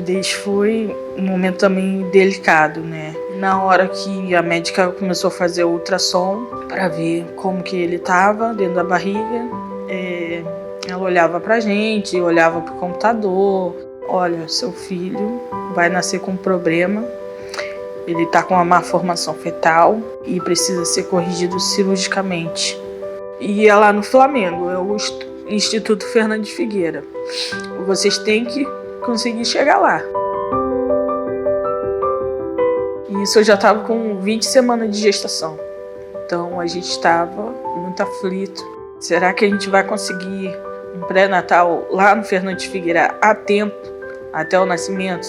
gravidez foi um momento também delicado, né? Na hora que a médica começou a fazer o ultrassom para ver como que ele estava dentro da barriga, ela olhava pra gente, olhava pro computador. Olha, seu filho vai nascer com um problema, ele tá com uma má formação fetal e precisa ser corrigido cirurgicamente. E é lá no Flamengo, é o Instituto Fernandes Figueira. Vocês têm que conseguir chegar lá. E isso eu já estava com 20 semanas de gestação. Então a gente estava muito aflito. Será que a gente vai conseguir um pré-natal lá no Fernandes Figueira a tempo, até o nascimento?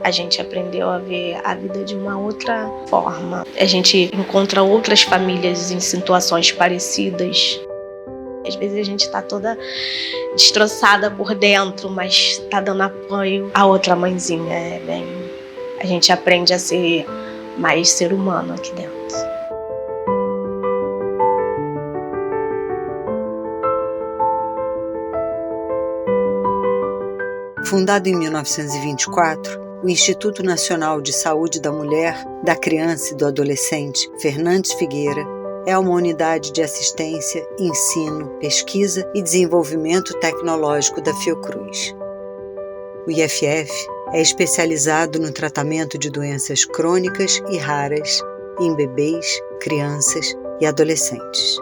A gente aprendeu a ver a vida de uma outra forma. A gente encontra outras famílias em situações parecidas. Às vezes a gente está toda destroçada por dentro, mas está dando apoio à outra mãezinha. A gente aprende a ser mais ser humano aqui dentro. Fundado em 1924, o Instituto Nacional de Saúde da Mulher, da Criança e do Adolescente, Fernandes Figueira, é uma unidade de assistência, ensino, pesquisa e desenvolvimento tecnológico da Fiocruz. O IFF é especializado no tratamento de doenças crônicas e raras em bebês, crianças e adolescentes.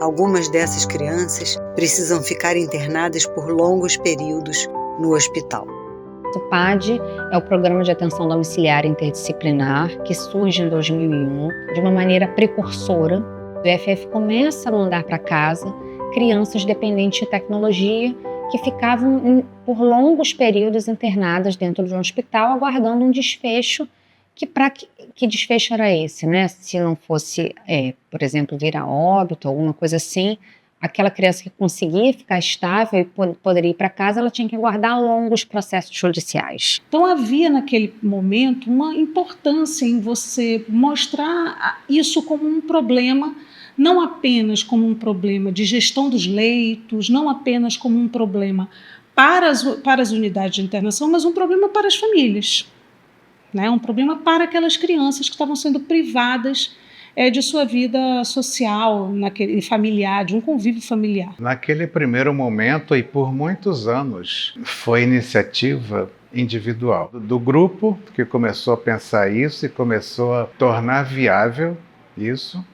Algumas dessas crianças precisam ficar internadas por longos períodos no hospital. O PAD é o Programa de Atenção Domiciliar Interdisciplinar, que surge em 2001 de uma maneira precursora. O IFF começa a mandar para casa crianças dependentes de tecnologia que ficavam por longos períodos internadas dentro de um hospital aguardando um desfecho. Que desfecho era esse, né? Se não fosse, por exemplo, vir a óbito, alguma coisa assim, aquela criança que conseguia ficar estável e poderia ir para casa, ela tinha que aguardar longos processos judiciais. Então havia naquele momento uma importância em você mostrar isso como um problema, não apenas como um problema de gestão dos leitos, não apenas como um problema para as unidades de internação, mas um problema para as famílias, né? Um problema para aquelas crianças que estavam sendo privadas de sua vida social, familiar, de um convívio familiar. Naquele primeiro momento e por muitos anos, foi iniciativa individual do grupo que começou a pensar isso e começou a tornar viável isso,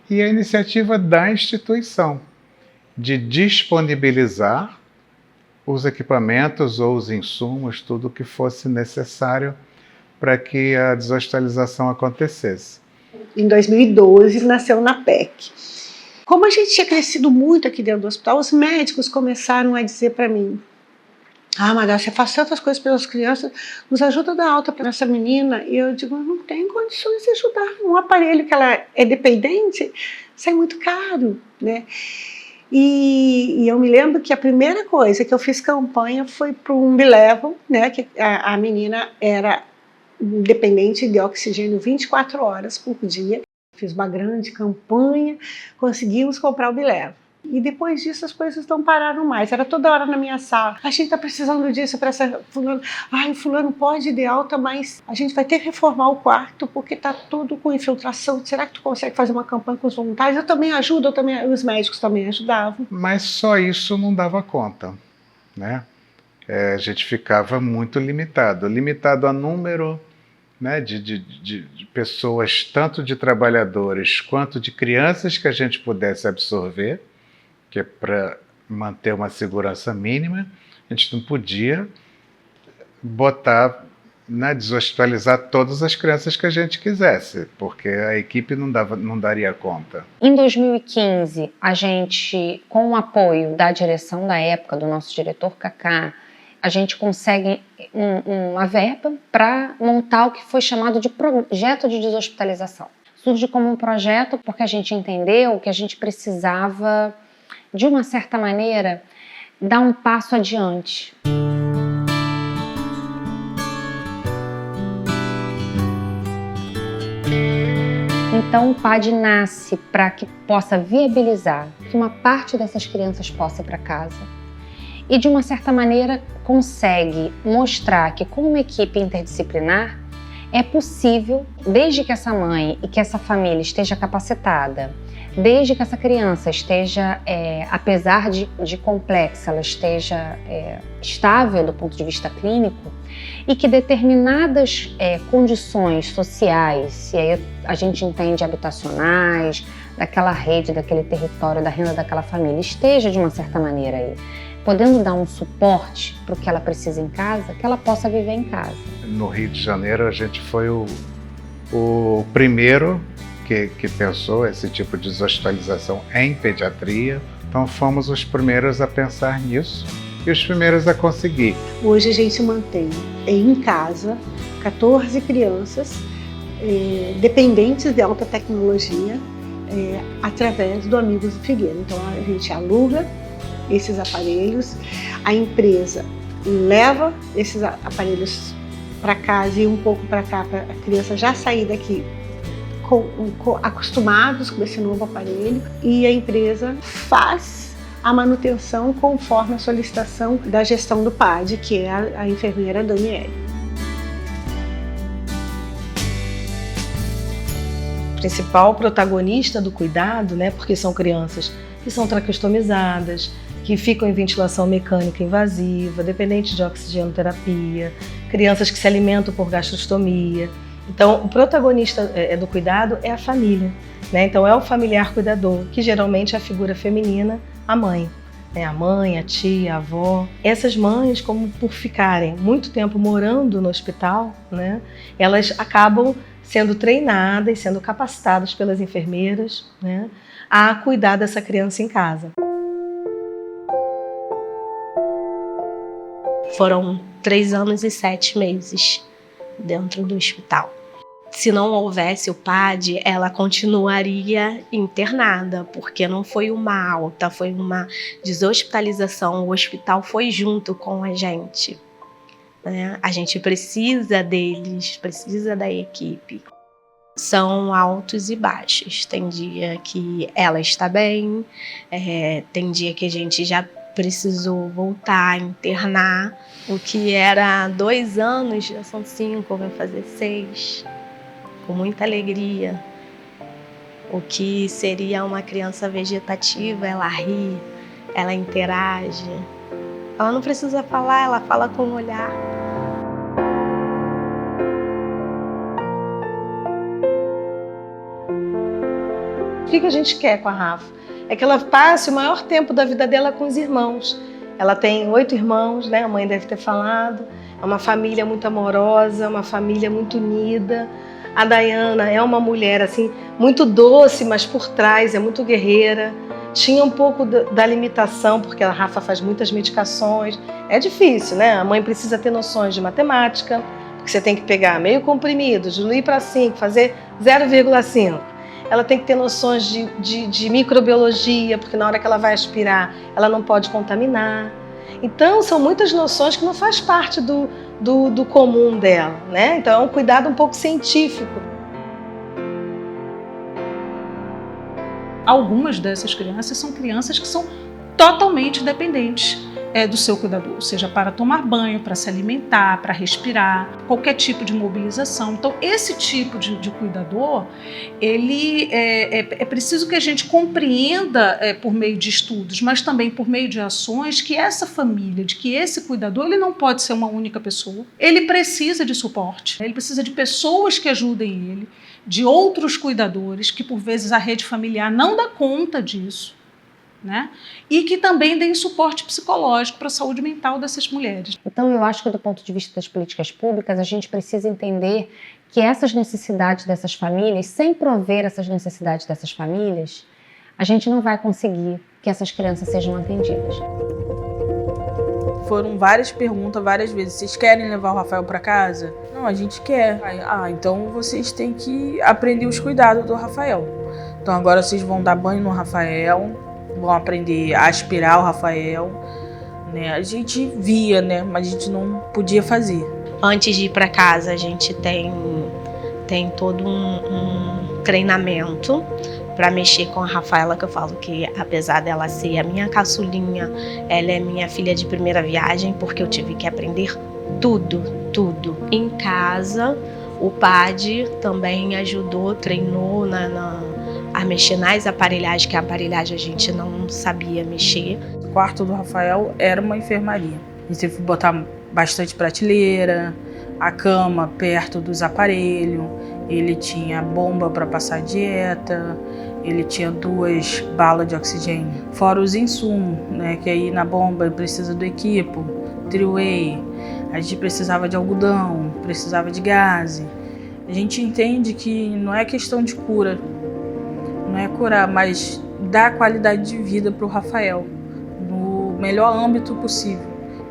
e a iniciativa da instituição de disponibilizar os equipamentos ou os insumos, tudo o que fosse necessário para que a deshospitalização acontecesse. Em 2012, nasceu na PEC. Como a gente tinha crescido muito aqui dentro do hospital, os médicos começaram a dizer para mim: Maria, você faz tantas coisas pelas crianças, nos ajuda a dar alta para essa menina. E eu digo, não tenho condições de ajudar. Um aparelho que ela é dependente sai muito caro, né? E eu me lembro que a primeira coisa que eu fiz campanha foi para um Bilevel, né? Que a menina era dependente de oxigênio 24 horas por dia. Fiz uma grande campanha, conseguimos comprar o Bilevel. E depois disso as coisas não pararam mais. Era toda hora na minha sala. A gente está precisando disso para essa fulano. O fulano pode ir de alta, mas a gente vai ter que reformar o quarto porque está tudo com infiltração. Será que tu consegue fazer uma campanha com os voluntários? Eu também ajudo, os médicos também ajudavam. Mas só isso não dava conta, né? A gente ficava muito limitado a número, né, de pessoas, tanto de trabalhadores quanto de crianças que a gente pudesse absorver, que é para manter uma segurança mínima. A gente não podia deshospitalizar todas as crianças que a gente quisesse, porque a equipe não daria conta. Em 2015, a gente, com o apoio da direção da época, do nosso diretor Cacá, a gente consegue uma verba para montar o que foi chamado de projeto de deshospitalização. Surge como um projeto porque a gente entendeu que a gente precisava, de uma certa maneira, dar um passo adiante. Então o PAD nasce para que possa viabilizar que uma parte dessas crianças possa ir para casa e de uma certa maneira consegue mostrar que com uma equipe interdisciplinar é possível, desde que essa mãe e que essa família esteja capacitada, desde que essa criança esteja, apesar de complexa, ela esteja estável do ponto de vista clínico, e que determinadas condições sociais, e aí a gente entende habitacionais, daquela rede, daquele território, da renda daquela família, esteja de uma certa maneira aí, podendo dar um suporte para o que ela precisa em casa, que ela possa viver em casa. No Rio de Janeiro, a gente foi o primeiro que pensou esse tipo de deshospitalização em pediatria. Então fomos os primeiros a pensar nisso e os primeiros a conseguir. Hoje a gente mantém em casa 14 crianças dependentes de alta tecnologia através do Amigos do Figueira. Então a gente aluga esses aparelhos, a empresa leva esses aparelhos para casa e um pouco para cá, para a criança já sair daqui acostumados com esse novo aparelho, e a empresa faz a manutenção conforme a solicitação da gestão do PAD, que é a enfermeira Daniele. O principal protagonista do cuidado, né, porque são crianças que são traqueostomizadas, que ficam em ventilação mecânica invasiva, dependentes de oxigenoterapia, crianças que se alimentam por gastrostomia. Então, o protagonista do cuidado é a família, né? Então, é o familiar cuidador, que geralmente é a figura feminina, a mãe. Né? A mãe, a tia, a avó. Essas mães, como por ficarem muito tempo morando no hospital, né? Elas acabam sendo treinadas, sendo capacitadas pelas enfermeiras, né? A cuidar dessa criança em casa. Foram 3 anos e 7 meses dentro do hospital. Se não houvesse o PAD, ela continuaria internada, porque não foi uma alta, foi uma deshospitalização. O hospital foi junto com a gente, né? A gente precisa deles, precisa da equipe. São altos e baixos. Tem dia que ela está bem, tem dia que a gente já precisou voltar a internar. O que era 2 anos, já são 5, vai fazer 6. Com muita alegria. O que seria uma criança vegetativa, ela ri, ela interage. Ela não precisa falar, ela fala com o olhar. O que a gente quer com a Rafa? É que ela passe o maior tempo da vida dela com os irmãos. Ela tem 8 irmãos, né? A mãe deve ter falado. É uma família muito amorosa, uma família muito unida. A Dayana é uma mulher assim muito doce, mas por trás é muito guerreira. Tinha um pouco da limitação, porque a Rafa faz muitas medicações. É difícil, né? A mãe precisa ter noções de matemática, porque você tem que pegar meio comprimido, diluir para 5, fazer 0,5. Ela tem que ter noções de microbiologia, porque na hora que ela vai aspirar, ela não pode contaminar. Então, são muitas noções que não faz parte do comum dela, né? Então, é um cuidado um pouco científico. Algumas dessas crianças são crianças que são totalmente dependentes do seu cuidador, seja para tomar banho, para se alimentar, para respirar, qualquer tipo de mobilização. Então, esse tipo de cuidador, ele é preciso que a gente compreenda por meio de estudos, mas também por meio de ações, que essa família, de que esse cuidador, ele não pode ser uma única pessoa. Ele precisa de suporte, ele precisa de pessoas que ajudem ele, de outros cuidadores, que por vezes a rede familiar não dá conta disso, né? E que também deem suporte psicológico para a saúde mental dessas mulheres. Então, eu acho que do ponto de vista das políticas públicas, a gente precisa entender que essas necessidades dessas famílias, sem prover essas necessidades dessas famílias, a gente não vai conseguir que essas crianças sejam atendidas. Foram várias perguntas, várias vezes. Vocês querem levar o Rafael para casa? Não, a gente quer. Então vocês têm que aprender os cuidados do Rafael. Então agora vocês vão dar banho no Rafael, vão aprender a aspirar o Rafael, né? A gente via, né? Mas a gente não podia fazer. Antes de ir para casa, a gente tem todo um treinamento para mexer com a Rafaela, que eu falo que apesar dela ser a minha caçulinha, ela é minha filha de primeira viagem, porque eu tive que aprender tudo. Em casa, o PAD também ajudou, treinou a mexer nas aparelhagens, que a aparelhagem a gente não sabia mexer. O quarto do Rafael era uma enfermaria. A gente teve que botar bastante prateleira, a cama perto dos aparelhos, ele tinha bomba para passar dieta, ele tinha 2 balas de oxigênio, fora os insumos, né, que aí na bomba precisa do equipo, Triway, a gente precisava de algodão, precisava de gás. A gente entende que não é questão de cura, não é curar, mas dar qualidade de vida para o Rafael, no melhor âmbito possível,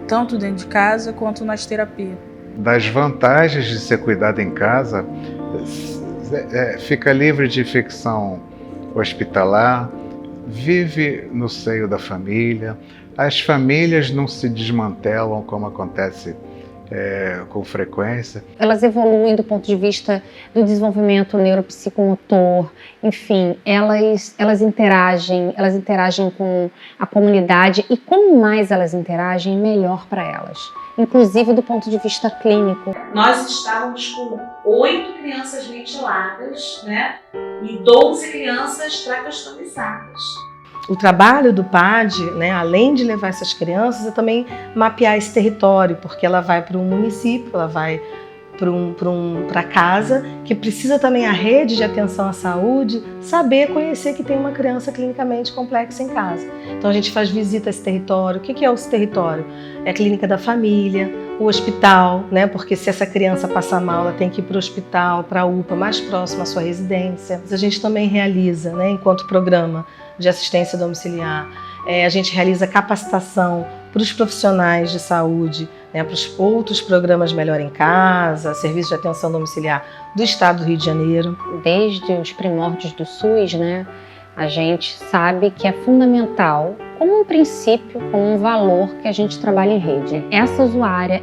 tanto dentro de casa quanto nas terapias. Das vantagens de ser cuidado em casa, fica livre de infecção hospitalar, vive no seio da família, as famílias não se desmantelam como acontece com frequência. Elas evoluem do ponto de vista do desenvolvimento neuropsicomotor, enfim, elas interagem com a comunidade, e quanto mais elas interagem, melhor para elas, inclusive do ponto de vista clínico. Nós estávamos com 8 crianças ventiladas, né, e 12 crianças traqueostomizadas. O trabalho do PAD, né, além de levar essas crianças, é também mapear esse território, porque ela vai para um município, ela vai para casa, que precisa também a rede de atenção à saúde saber conhecer que tem uma criança clinicamente complexa em casa. Então a gente faz visita a esse território. O que é esse território? É a clínica da família, o hospital, né? Porque se essa criança passar mal, ela tem que ir para o hospital, para a UPA mais próxima à sua residência. A gente também realiza, né, enquanto programa de assistência domiciliar, a gente realiza capacitação para os profissionais de saúde, né, para os outros programas Melhor em Casa, Serviço de Atenção Domiciliar do Estado do Rio de Janeiro. Desde os primórdios do SUS, né, a gente sabe que é fundamental, como um princípio, como um valor, que a gente trabalha em rede.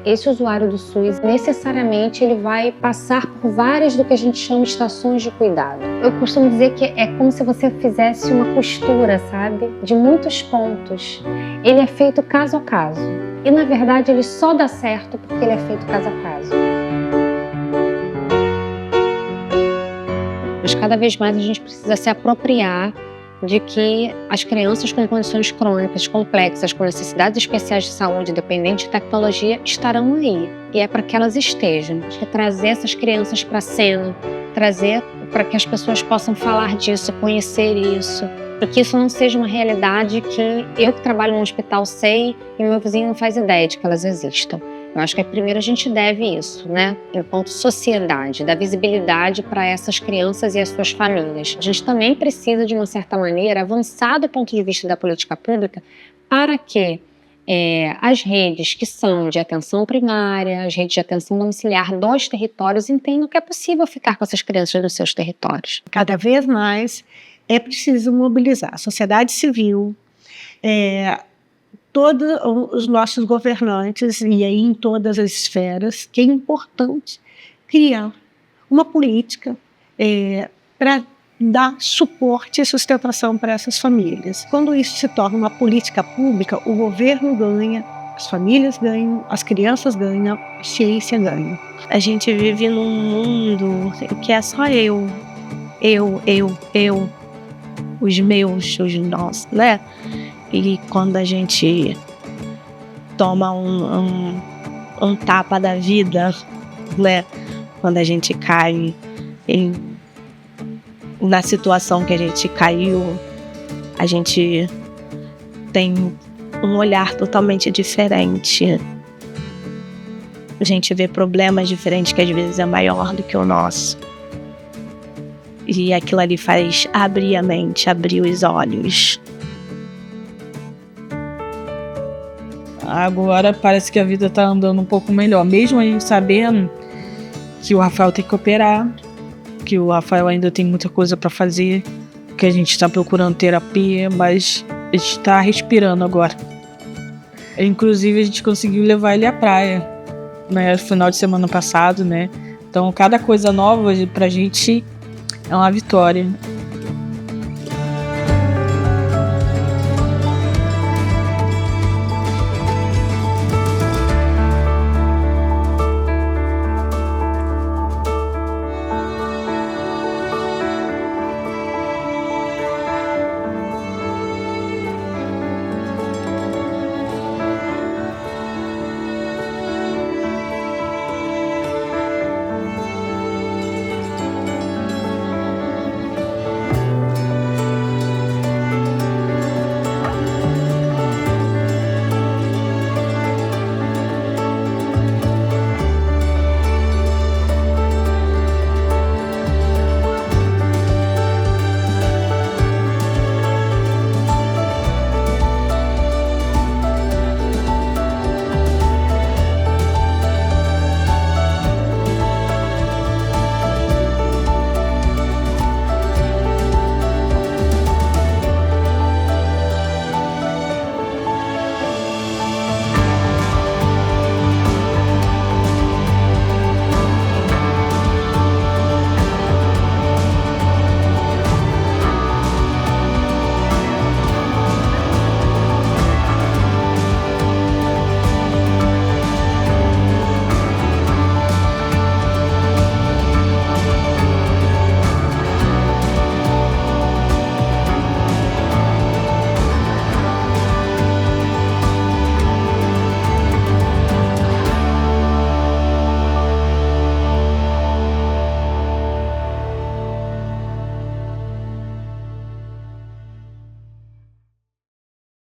Esse usuário do SUS, necessariamente ele vai passar por várias do que a gente chama de estações de cuidado. Eu costumo dizer que é como se você fizesse uma costura, sabe? De muitos pontos. Ele é feito caso a caso. E, na verdade, ele só dá certo porque ele é feito caso a caso. Mas cada vez mais a gente precisa se apropriar de que as crianças com condições crônicas complexas, com necessidades especiais de saúde, dependentes de tecnologia, estarão aí. E é para que elas estejam. Acho que trazer essas crianças para a cena, trazer para que as pessoas possam falar disso, conhecer isso, para que isso não seja uma realidade que eu que trabalho no hospital sei e meu vizinho não faz ideia de que elas existam. Eu acho que primeiro a gente deve isso, né? Enquanto sociedade, dar visibilidade para essas crianças e as suas famílias. A gente também precisa, de uma certa maneira, avançar do ponto de vista da política pública para que as redes que são de atenção primária, as redes de atenção domiciliar dos territórios entendam que é possível ficar com essas crianças nos seus territórios. Cada vez mais é preciso mobilizar a sociedade civil, todos os nossos governantes, e aí em todas as esferas, que é importante criar uma política para dar suporte e sustentação para essas famílias. Quando isso se torna uma política pública, o governo ganha, as famílias ganham, as crianças ganham, a ciência ganha. A gente vive num mundo que é só eu, os meus, os nossos, né? E quando a gente toma um tapa da vida, né? Quando a gente cai na situação que a gente caiu, a gente tem um olhar totalmente diferente. A gente vê problemas diferentes que às vezes é maior do que o nosso. E aquilo ali faz abrir a mente, abrir os olhos. Agora parece que a vida tá andando um pouco melhor, mesmo a gente sabendo que o Rafael tem que operar, que o Rafael ainda tem muita coisa para fazer, que a gente está procurando terapia, mas a gente está respirando agora. Inclusive a gente conseguiu levar ele à praia, né, no final de semana passado, né? Então cada coisa nova pra gente é uma vitória.